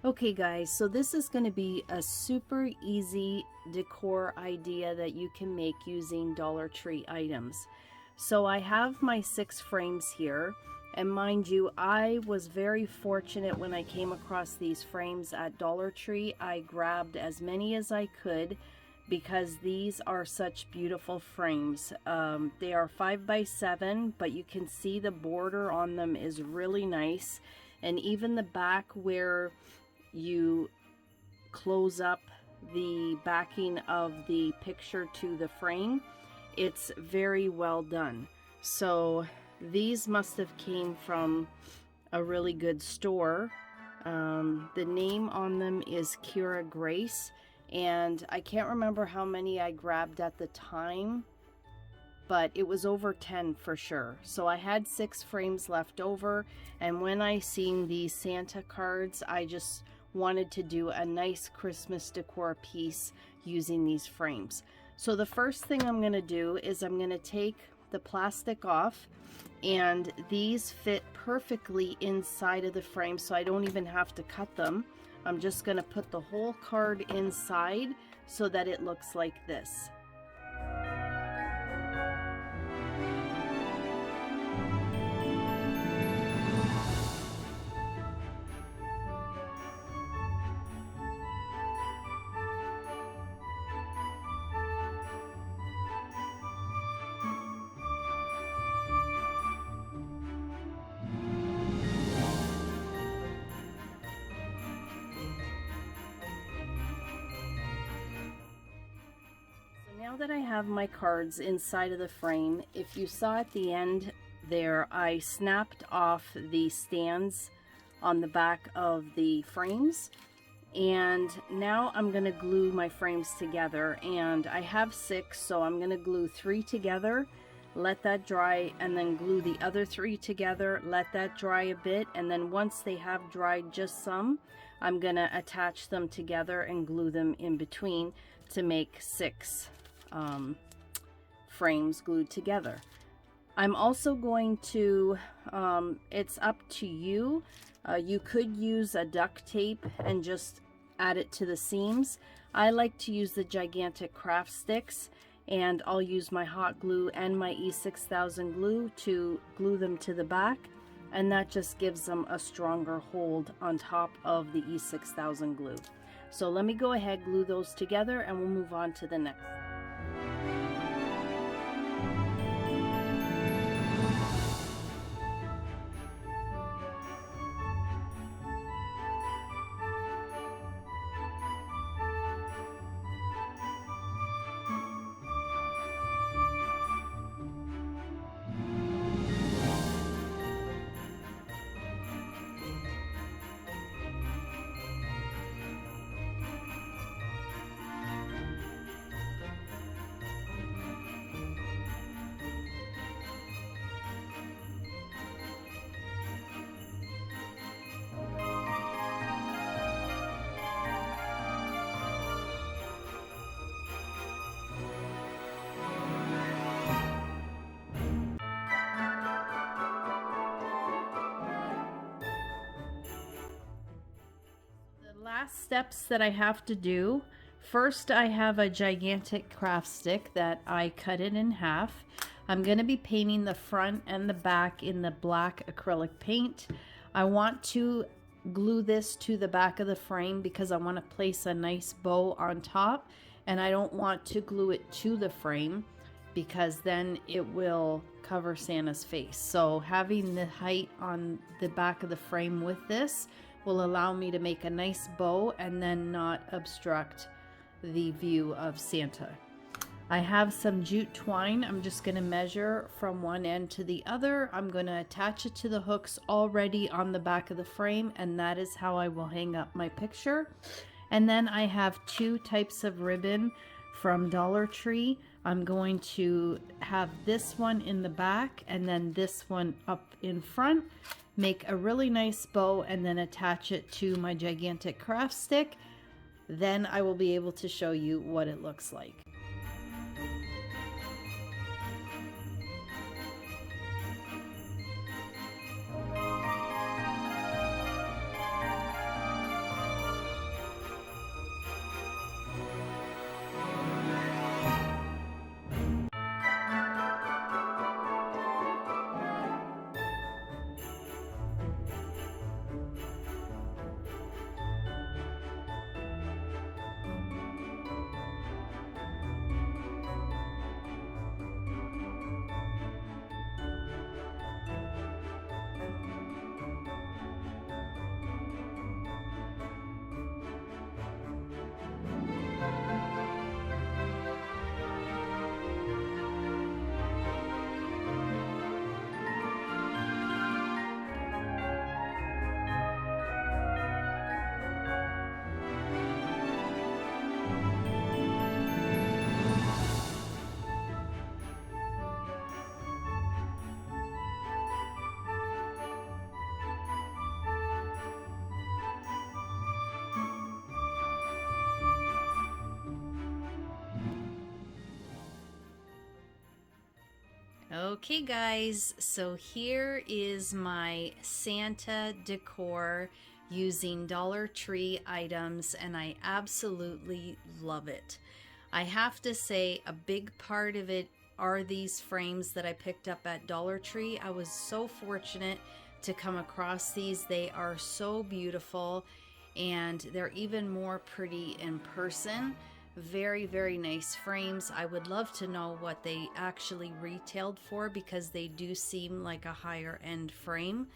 Okay guys, so this is going to be a super easy decor idea that you can make using Dollar Tree items. So I have my 6 frames here, and mind you, I was very fortunate when I came across these frames at Dollar Tree. I grabbed as many as I could because these are such beautiful frames. They are 5 by 7, but you can see the border on them is really nice, and even the back where you close up the backing of the picture to the frame, it's very well done. So these must have came from a really good store. The name on them is Kira Grace, and I can't remember how many I grabbed at the time, but it was over 10 for sure. So I had 6 frames left over, and when I seen these Santa cards, I just wanted to do a nice Christmas decor piece using these frames. So the first thing I'm going to do is I'm going to take the plastic off, and these fit perfectly inside of the frame, so I don't even have to cut them. I'm just going to put the whole card inside so that it looks like this. Now that I have my cards inside of the frame, if you saw at the end there, I snapped off the stands on the back of the frames, and now I'm going to glue my frames together. And I have 6, so I'm going to glue 3 together, let that dry, and then glue the other 3 together, let that dry a bit, and then once they have dried just some, I'm going to attach them together and glue them in between to make 6 frames glued together. I'm also going to, it's up to you, you could use a duct tape and just add it to the seams. I like to use the gigantic craft sticks, and I'll use my hot glue and my E6000 glue to glue them to the back, and that just gives them a stronger hold on top of the E6000 glue. So let me go ahead, glue those together, and we'll move on to the next. Last steps that I have to do. First, I have a gigantic craft stick that I cut it in half. I'm going to be painting the front and the back in the black acrylic paint. I want to glue this to the back of the frame because I want to place a nice bow on top, and I don't want to glue it to the frame because then it will cover Santa's face. So having the height on the back of the frame with this will allow me to make a nice bow and then not obstruct the view of Santa. I have some jute twine. I'm just going to measure from one end to the other. I'm going to attach it to the hooks already on the back of the frame, and that is how I will hang up my picture. And then I have 2 types of ribbon from Dollar Tree. I'm going to have this one in the back and then this one up in front. Make a really nice bow and then attach it to my gigantic craft stick. Then I will be able to show you what it looks like. Okay guys, so here is my Santa decor using Dollar Tree items, and I absolutely love it. I have to say a big part of it are these frames that I picked up at Dollar Tree. I was so fortunate to come across these. They are so beautiful and they're even more pretty in person. Very, very nice frames. I would love to know what they actually retailed for, because they do seem like a higher end frame.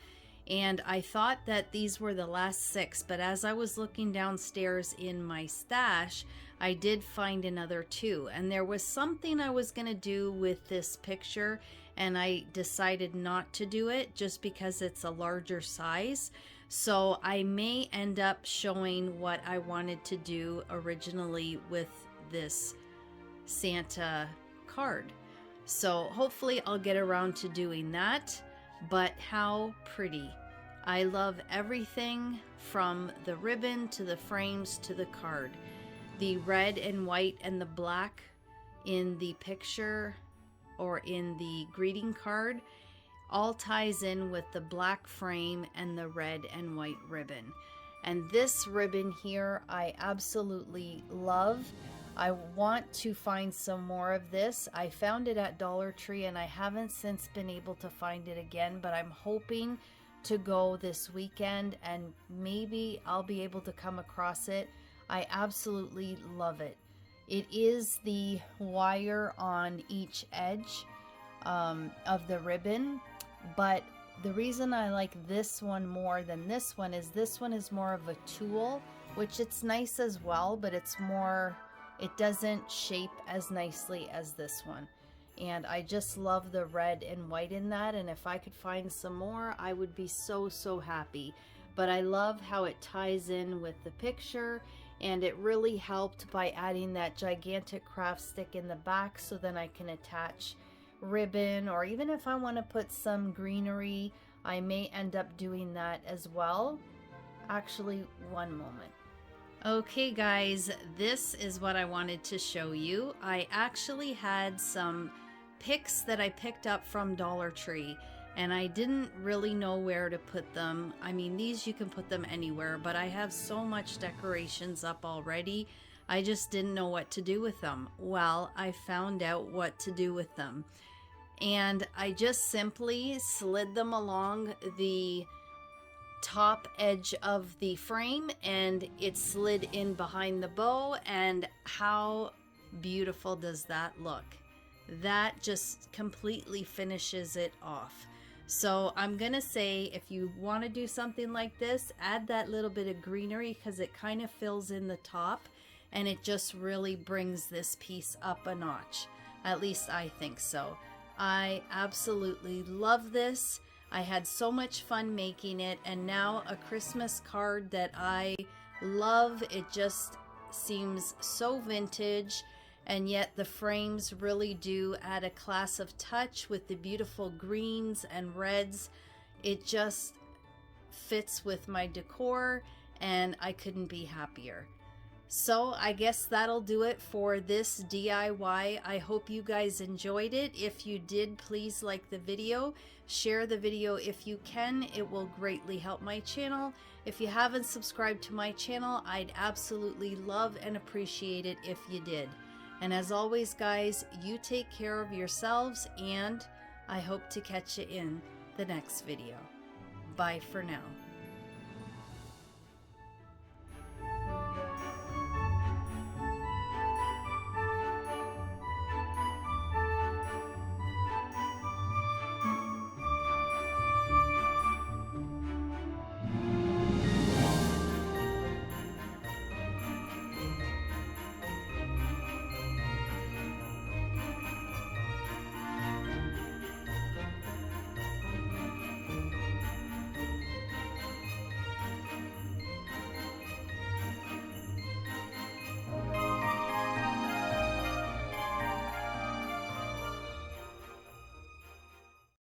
And I thought that these were the last 6, but as I was looking downstairs in my stash, I did find another 2. And there was something I was going to do with this picture, and I decided not to do it just because it's a larger size. So I may end up showing what I wanted to do originally with this Santa card. So hopefully I'll get around to doing that. But how pretty. I love everything from the ribbon to the frames to the card. The red and white and the black in the picture or in the greeting card all ties in with the black frame and the red and white ribbon. And this ribbon here I absolutely love. I want to find some more of this. I found it at Dollar Tree and I haven't since been able to find it again, but I'm hoping to go this weekend and maybe I'll be able to come across it. I absolutely love it. It is the wire on each edge of the ribbon, but the reason I like this one more than this one is more of a tulle, which it's nice as well, but it's more, it doesn't shape as nicely as this one. And I just love the red and white in that, and if I could find some more, I would be so, so happy. But I love how it ties in with the picture, and it really helped by adding that gigantic craft stick in the back, so then I can attach ribbon, or even if I want to put some greenery, I may end up doing that as well. Actually, one moment. Okay guys, this is what I wanted to show you. I actually had some picks that I picked up from Dollar Tree, and I didn't really know where to put them. I mean, these you can put them anywhere, but I have so much decorations up already, I just didn't know what to do with them. Well, I found out what to do with them. And I just simply slid them along the top edge of the frame, and it slid in behind the bow, and how beautiful does that look? That just completely finishes it off. So I'm gonna say, if you want to do something like this, add that little bit of greenery, because it kind of fills in the top and it just really brings this piece up a notch. At least I think so. I absolutely love this. I had so much fun making it, and now a Christmas card that I love. It just seems so vintage, and yet the frames really do add a class of touch with the beautiful greens and reds. It just fits with my decor, and I couldn't be happier. So I guess that'll do it for this DIY. I hope you guys enjoyed it. If you did, please like the video. Share the video if you can. It will greatly help my channel. If you haven't subscribed to my channel, I'd absolutely love and appreciate it if you did. And as always, guys, you take care of yourselves, and I hope to catch you in the next video. Bye for now.